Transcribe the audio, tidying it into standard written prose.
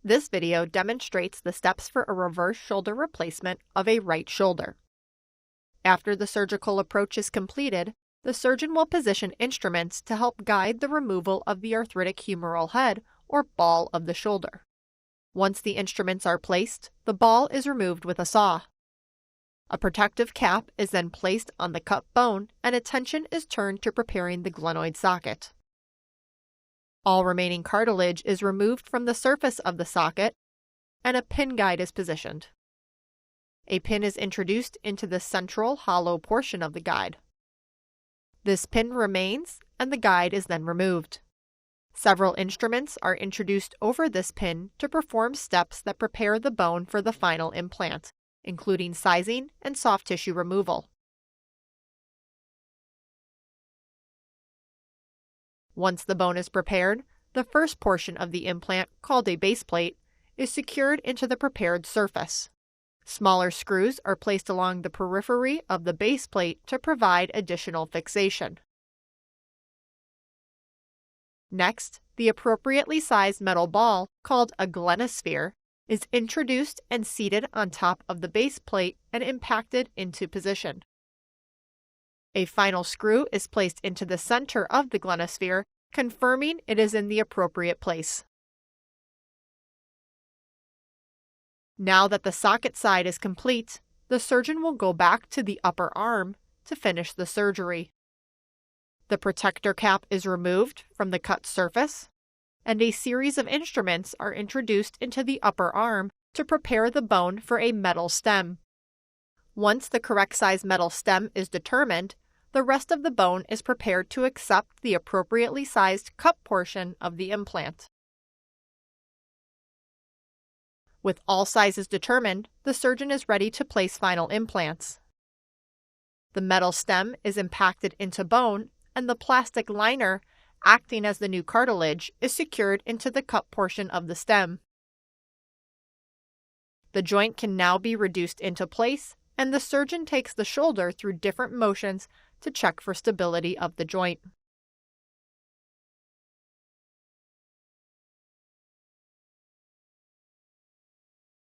This video demonstrates the steps for a reverse shoulder replacement of a right shoulder. After the surgical approach is completed, the surgeon will position instruments to help guide the removal of the arthritic humeral head or ball of the shoulder. Once the instruments are placed, the ball is removed with a saw. A protective cap is then placed on the cut bone and attention is turned to preparing the glenoid socket. All remaining cartilage is removed from the surface of the socket and a pin guide is positioned. A pin is introduced into the central hollow portion of the guide. This pin remains and the guide is then removed. Several instruments are introduced over this pin to perform steps that prepare the bone for the final implant, including sizing and soft tissue removal. Once the bone is prepared, the first portion of the implant, called a base plate, is secured into the prepared surface. Smaller screws are placed along the periphery of the base plate to provide additional fixation. Next, the appropriately sized metal ball, called a glenosphere, is introduced and seated on top of the base plate and impacted into position. A final screw is placed into the center of the glenosphere, confirming it is in the appropriate place. Now that the socket side is complete, the surgeon will go back to the upper arm to finish the surgery. The protector cap is removed from the cut surface, and a series of instruments are introduced into the upper arm to prepare the bone for a metal stem. Once the correct size metal stem is determined, the rest of the bone is prepared to accept the appropriately sized cut portion of the implant. With all sizes determined, the surgeon is ready to place final implants. The metal stem is impacted into bone, and the plastic liner, acting as the new cartilage, is secured into the cut portion of the stem. The joint can now be reduced into place, and the surgeon takes the shoulder through different motions to check for stability of the joint.